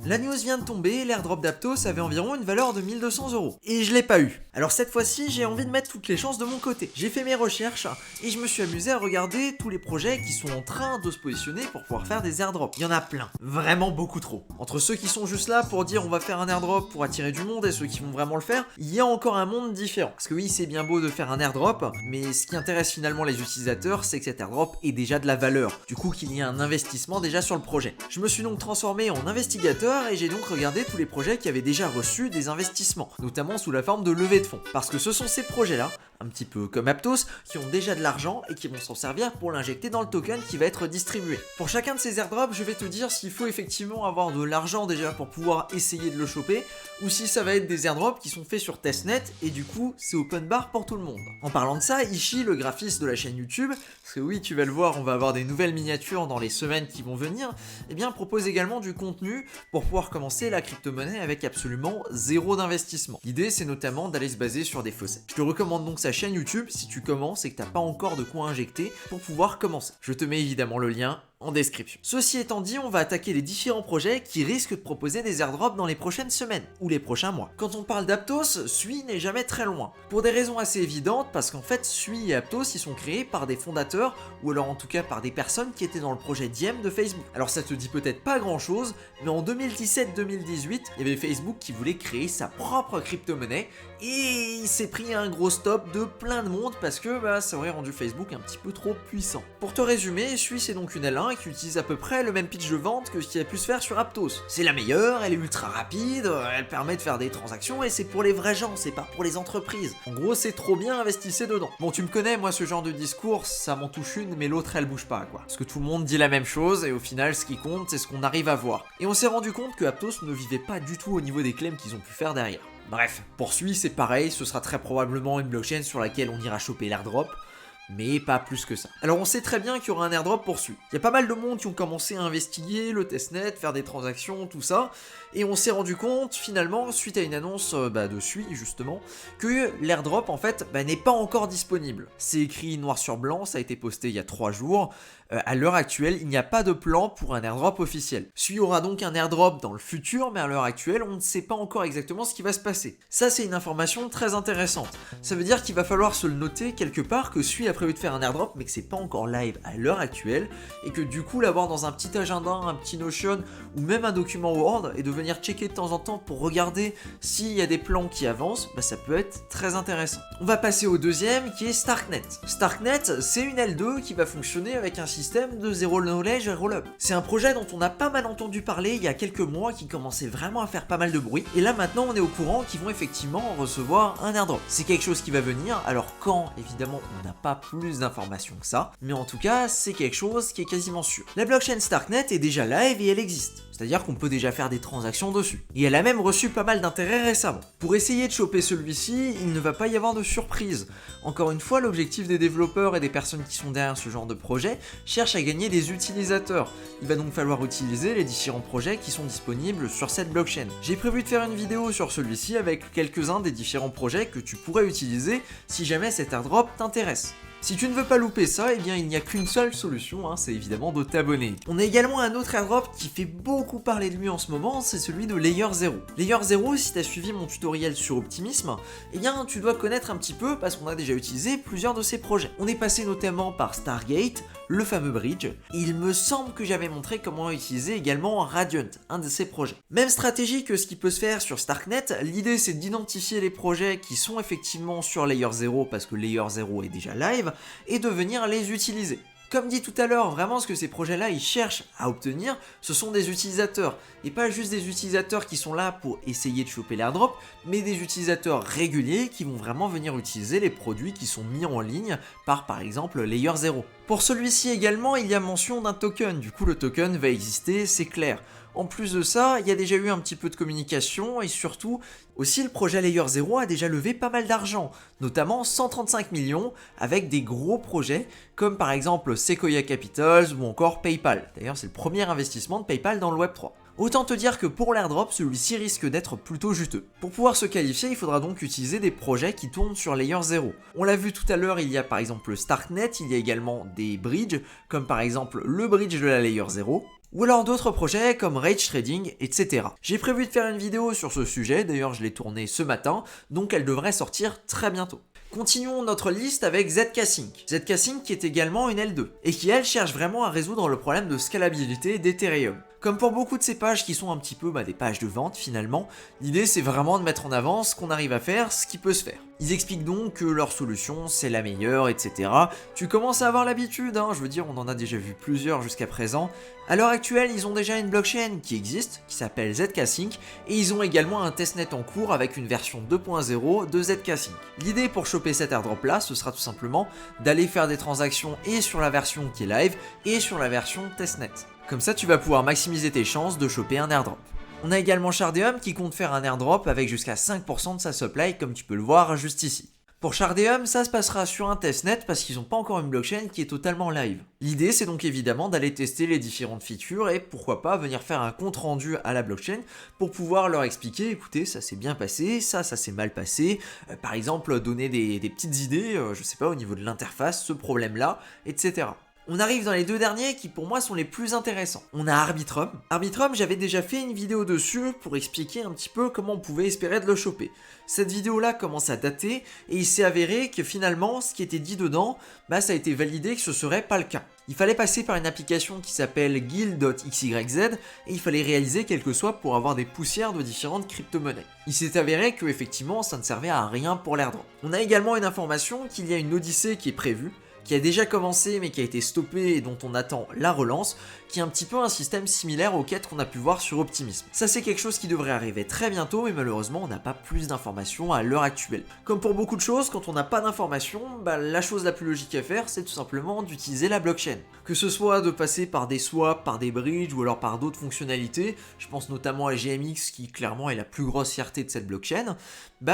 La news vient de tomber, l'airdrop d'Aptos avait environ une valeur de 1200 €. Et je l'ai pas eu. Alors cette fois-ci, j'ai envie de mettre toutes les chances de mon côté. J'ai fait mes recherches et je me suis amusé à regarder tous les projets qui sont en train de se positionner pour pouvoir faire des airdrops. Il y en a plein, vraiment beaucoup trop. Entre ceux qui sont juste là pour dire on va faire un airdrop pour attirer du monde et ceux qui vont vraiment le faire, il y a encore un monde différent. Parce que oui, c'est bien beau de faire un airdrop, mais ce qui intéresse finalement les utilisateurs, c'est que cet airdrop ait déjà de la valeur. Du coup, qu'il y ait un investissement déjà sur le projet. Je me suis donc transformé en investigateur et j'ai donc regardé tous les projets qui avaient déjà reçu des investissements, notamment sous la forme de levée de fonds. Parce que ce sont ces projets-là, un petit peu comme Aptos, qui ont déjà de l'argent et qui vont s'en servir pour l'injecter dans le token qui va être distribué. Pour chacun de ces airdrops, je vais te dire s'il faut effectivement avoir de l'argent déjà pour pouvoir essayer de le choper, ou si ça va être des airdrops qui sont faits sur testnet et du coup c'est open bar pour tout le monde. En parlant de ça, Ishi, le graphiste de la chaîne YouTube, parce que oui tu vas le voir, on va avoir des nouvelles miniatures dans les semaines qui vont venir, et bien propose également du contenu pour pouvoir commencer la crypto-monnaie avec absolument zéro d'investissement. L'idée c'est notamment d'aller se baser sur des fossés. Je te recommande donc sa chaîne YouTube si tu commences et que t'as pas encore de quoi injecter pour pouvoir commencer. Je te mets évidemment le lien en description. Ceci étant dit, on va attaquer les différents projets qui risquent de proposer des airdrops dans les prochaines semaines ou les prochains mois. Quand on parle d'Aptos, Sui n'est jamais très loin. Pour des raisons assez évidentes, parce qu'en fait Sui et Aptos ils sont créés par des fondateurs ou alors en tout cas par des personnes qui étaient dans le projet Diem de Facebook. Alors ça te dit peut-être pas grand chose, mais en 2017-2018, il y avait Facebook qui voulait créer sa propre crypto-monnaie et il s'est pris un gros stop de plein de monde parce que ça aurait rendu Facebook un petit peu trop puissant. Pour te résumer, Sui c'est donc une L1 qui utilise à peu près le même pitch de vente que ce qui a pu se faire sur Aptos. C'est la meilleure, elle est ultra rapide, elle permet de faire des transactions et c'est pour les vrais gens, c'est pas pour les entreprises. En gros, c'est trop bien, investissez dedans. Bon, tu me connais, moi ce genre de discours, ça m'en touche une, mais l'autre elle bouge pas quoi. Parce que tout le monde dit la même chose et au final, ce qui compte, c'est ce qu'on arrive à voir. Et on s'est rendu compte que Aptos ne vivait pas du tout au niveau des claims qu'ils ont pu faire derrière. Bref, pour Sui, c'est pareil, ce sera très probablement une blockchain sur laquelle on ira choper l'airdrop, mais pas plus que ça. Alors on sait très bien qu'il y aura un airdrop pour Sui. Il y a pas mal de monde qui ont commencé à investiguer le testnet, faire des transactions, tout ça, et on s'est rendu compte finalement, suite à une annonce de Sui justement, que l'airdrop en fait n'est pas encore disponible. C'est écrit noir sur blanc, ça a été posté il y a 3 jours. À l'heure actuelle, il n'y a pas de plan pour un airdrop officiel. Sui aura donc un airdrop dans le futur, mais à l'heure actuelle, on ne sait pas encore exactement ce qui va se passer. Ça, c'est une information très intéressante. Ça veut dire qu'il va falloir se le noter quelque part que Sui a prévu de faire un airdrop, mais que c'est pas encore live à l'heure actuelle, et que du coup, l'avoir dans un petit agenda, un petit Notion, ou même un document Word, et de venir checker de temps en temps pour regarder s'il y a des plans qui avancent, ça peut être très intéressant. On va passer au deuxième, qui est Starknet. Starknet, c'est une L2 qui va fonctionner avec un système de zero knowledge et roll-up. C'est un projet dont on a pas mal entendu parler il y a quelques mois qui commençait vraiment à faire pas mal de bruit et là maintenant on est au courant qu'ils vont effectivement recevoir un airdrop. C'est quelque chose qui va venir, alors quand évidemment on n'a pas plus d'informations que ça, mais en tout cas c'est quelque chose qui est quasiment sûr. La blockchain Starknet est déjà live et elle existe. C'est-à-dire qu'on peut déjà faire des transactions dessus. Et elle a même reçu pas mal d'intérêt récemment. Pour essayer de choper celui-ci, il ne va pas y avoir de surprise. Encore une fois, l'objectif des développeurs et des personnes qui sont derrière ce genre de projet cherche à gagner des utilisateurs. Il va donc falloir utiliser les différents projets qui sont disponibles sur cette blockchain. J'ai prévu de faire une vidéo sur celui-ci avec quelques-uns des différents projets que tu pourrais utiliser si jamais cet airdrop t'intéresse. Si tu ne veux pas louper ça, il n'y a qu'une seule solution, c'est évidemment de t'abonner. On a également un autre airdrop qui fait beaucoup parler de lui en ce moment, c'est celui de Layer 0. Layer 0, si tu as suivi mon tutoriel sur Optimisme, tu dois connaître un petit peu parce qu'on a déjà utilisé plusieurs de ces projets. On est passé notamment par Stargate, le fameux bridge, et il me semble que j'avais montré comment utiliser également Radiant, un de ces projets. Même stratégie que ce qui peut se faire sur Starknet, l'idée c'est d'identifier les projets qui sont effectivement sur Layer 0 parce que Layer 0 est déjà live, et de venir les utiliser. Comme dit tout à l'heure, vraiment ce que ces projets-là ils cherchent à obtenir, ce sont des utilisateurs. Et pas juste des utilisateurs qui sont là pour essayer de choper l'airdrop, mais des utilisateurs réguliers qui vont vraiment venir utiliser les produits qui sont mis en ligne par exemple Layer 0. Pour celui-ci également, il y a mention d'un token, du coup le token va exister, c'est clair. En plus de ça, il y a déjà eu un petit peu de communication et surtout, aussi le projet Layer 0 a déjà levé pas mal d'argent, notamment 135 millions avec des gros projets comme par exemple Sequoia Capitals ou encore PayPal. D'ailleurs, c'est le premier investissement de PayPal dans le Web3. Autant te dire que pour l'airdrop, celui-ci risque d'être plutôt juteux. Pour pouvoir se qualifier, il faudra donc utiliser des projets qui tournent sur Layer 0. On l'a vu tout à l'heure, il y a par exemple le Starknet, il y a également des bridges, comme par exemple le bridge de la Layer 0, ou alors d'autres projets comme Rage Trading, etc. J'ai prévu de faire une vidéo sur ce sujet, d'ailleurs je l'ai tournée ce matin, donc elle devrait sortir très bientôt. Continuons notre liste avec ZK-Sync. ZK-Sync qui est également une L2, et qui elle cherche vraiment à résoudre le problème de scalabilité d'Ethereum. Comme pour beaucoup de ces pages qui sont un petit peu des pages de vente finalement, l'idée c'est vraiment de mettre en avant ce qu'on arrive à faire, ce qui peut se faire. Ils expliquent donc que leur solution c'est la meilleure, etc. Tu commences à avoir l'habitude, je veux dire on en a déjà vu plusieurs jusqu'à présent. À l'heure actuelle ils ont déjà une blockchain qui existe, qui s'appelle ZK-Sync, et ils ont également un testnet en cours avec une version 2.0 de ZK-Sync. L'idée pour choper cet airdrop là, ce sera tout simplement d'aller faire des transactions et sur la version qui est live et sur la version testnet. Comme ça, tu vas pouvoir maximiser tes chances de choper un airdrop. On a également Shardeum qui compte faire un airdrop avec jusqu'à 5% de sa supply, comme tu peux le voir juste ici. Pour Shardeum, ça se passera sur un testnet parce qu'ils n'ont pas encore une blockchain qui est totalement live. L'idée, c'est donc évidemment d'aller tester les différentes features et pourquoi pas venir faire un compte rendu à la blockchain pour pouvoir leur expliquer, écoutez, ça s'est bien passé, ça s'est mal passé, par exemple donner des petites idées, je sais pas, au niveau de l'interface, ce problème-là, etc. On arrive dans les deux derniers qui pour moi sont les plus intéressants. On a Arbitrum. Arbitrum, j'avais déjà fait une vidéo dessus pour expliquer un petit peu comment on pouvait espérer de le choper. Cette vidéo-là commence à dater et il s'est avéré que finalement, ce qui était dit dedans, ça a été validé que ce serait pas le cas. Il fallait passer par une application qui s'appelle guild.xyz et il fallait réaliser quelque chose pour avoir des poussières de différentes crypto-monnaies. Il s'est avéré que effectivement, ça ne servait à rien pour l'airdrop. On a également une information qu'il y a une odyssée qui est prévue, qui a déjà commencé mais qui a été stoppé et dont on attend la relance, qui est un petit peu un système similaire aux quêtes qu'on a pu voir sur Optimism. Ça c'est quelque chose qui devrait arriver très bientôt mais malheureusement on n'a pas plus d'informations à l'heure actuelle. Comme pour beaucoup de choses, quand on n'a pas d'informations, la chose la plus logique à faire c'est tout simplement d'utiliser la blockchain. Que ce soit de passer par des swaps, par des bridges ou alors par d'autres fonctionnalités, je pense notamment à GMX qui clairement est la plus grosse fierté de cette blockchain,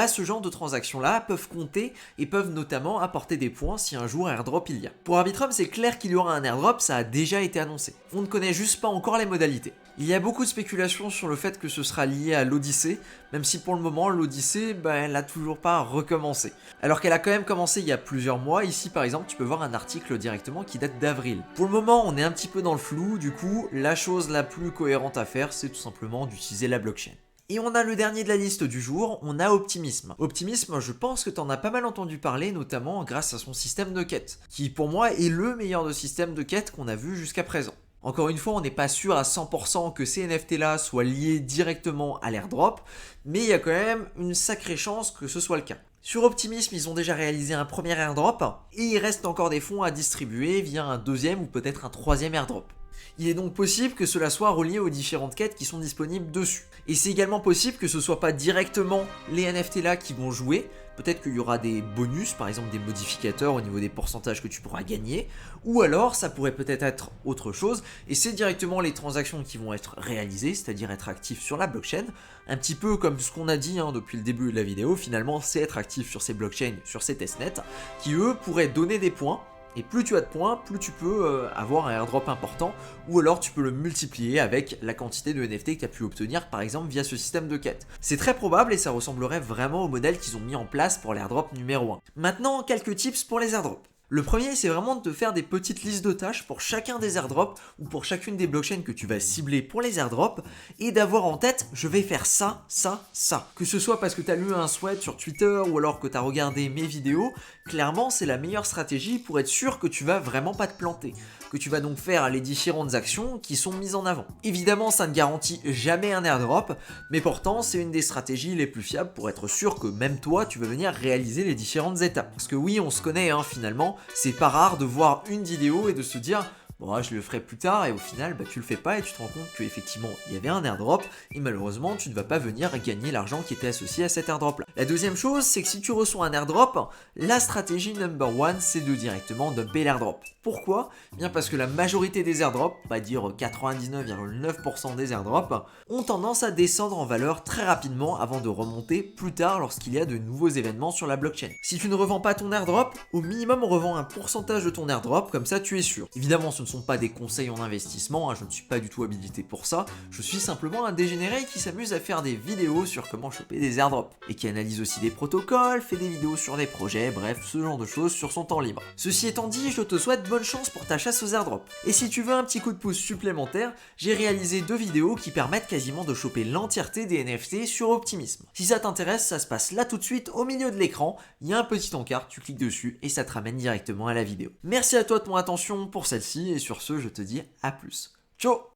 ce genre de transactions là peuvent compter et peuvent notamment apporter des points si un jour airdrop il y a. Pour Arbitrum c'est clair qu'il y aura un airdrop, ça a déjà été annoncé. On ne connaît juste pas encore les modalités. Il y a beaucoup de spéculations sur le fait que ce sera lié à l'Odyssée, même si pour le moment l'Odyssée, elle n'a toujours pas recommencé. Alors qu'elle a quand même commencé il y a plusieurs mois, ici par exemple tu peux voir un article directement qui date d'avril. Pour le moment on est un petit peu dans le flou, du coup la chose la plus cohérente à faire c'est tout simplement d'utiliser la blockchain. Et on a le dernier de la liste du jour, on a Optimism. Optimism, je pense que t'en as pas mal entendu parler, notamment grâce à son système de quête, qui pour moi est le meilleur de système de quête qu'on a vu jusqu'à présent. Encore une fois, on n'est pas sûr à 100% que ces NFT-là soient liés directement à l'airdrop, mais il y a quand même une sacrée chance que ce soit le cas. Sur Optimism, ils ont déjà réalisé un premier airdrop, et il reste encore des fonds à distribuer via un deuxième ou peut-être un troisième airdrop. Il est donc possible que cela soit relié aux différentes quêtes qui sont disponibles dessus. Et c'est également possible que ce soit pas directement les NFT là qui vont jouer, peut-être qu'il y aura des bonus, par exemple des modificateurs au niveau des pourcentages que tu pourras gagner, ou alors ça pourrait peut-être être autre chose, et c'est directement les transactions qui vont être réalisées, c'est-à-dire être actifs sur la blockchain, un petit peu comme ce qu'on a dit depuis le début de la vidéo, finalement c'est être actif sur ces blockchains, sur ces testnets, qui eux pourraient donner des points. Et plus tu as de points, plus tu peux avoir un airdrop important, ou alors tu peux le multiplier avec la quantité de NFT que tu as pu obtenir par exemple via ce système de quête. C'est très probable et ça ressemblerait vraiment au modèle qu'ils ont mis en place pour l'airdrop numéro 1. Maintenant, quelques tips pour les airdrops. Le premier, c'est vraiment de te faire des petites listes de tâches pour chacun des airdrops ou pour chacune des blockchains que tu vas cibler pour les airdrops et d'avoir en tête, je vais faire ça, ça, ça. Que ce soit parce que tu as lu un sweat sur Twitter ou alors que tu as regardé mes vidéos, clairement, c'est la meilleure stratégie pour être sûr que tu vas vraiment pas te planter. Que tu vas donc faire les différentes actions qui sont mises en avant. Évidemment, ça ne garantit jamais un airdrop, mais pourtant, c'est une des stratégies les plus fiables pour être sûr que même toi, tu vas venir réaliser les différentes étapes. Parce que oui, on se connaît finalement, c'est pas rare de voir une vidéo et de se dire bon, je le ferai plus tard et au final, tu le fais pas et tu te rends compte qu'effectivement, il y avait un airdrop et malheureusement, tu ne vas pas venir gagner l'argent qui était associé à cet airdrop là. La deuxième chose, c'est que si tu reçois un airdrop, la stratégie number one, c'est de directement dumper l'airdrop. Pourquoi ? Bien parce que la majorité des airdrops, on va dire 99,9% des airdrops, ont tendance à descendre en valeur très rapidement avant de remonter plus tard lorsqu'il y a de nouveaux événements sur la blockchain. Si tu ne revends pas ton airdrop, au minimum revends un pourcentage de ton airdrop, comme ça tu es sûr. Évidemment, ce ne sont pas des conseils en investissement, je ne suis pas du tout habilité pour ça, je suis simplement un dégénéré qui s'amuse à faire des vidéos sur comment choper des airdrops et qui analyse réalise aussi des protocoles, fait des vidéos sur des projets, bref, ce genre de choses sur son temps libre. Ceci étant dit, je te souhaite bonne chance pour ta chasse aux airdrops. Et si tu veux un petit coup de pouce supplémentaire, j'ai réalisé 2 vidéos qui permettent quasiment de choper l'entièreté des NFT sur Optimisme. Si ça t'intéresse, ça se passe là tout de suite au milieu de l'écran, il y a un petit encart, tu cliques dessus et ça te ramène directement à la vidéo. Merci à toi de ton attention pour celle-ci et sur ce, je te dis à plus. Ciao.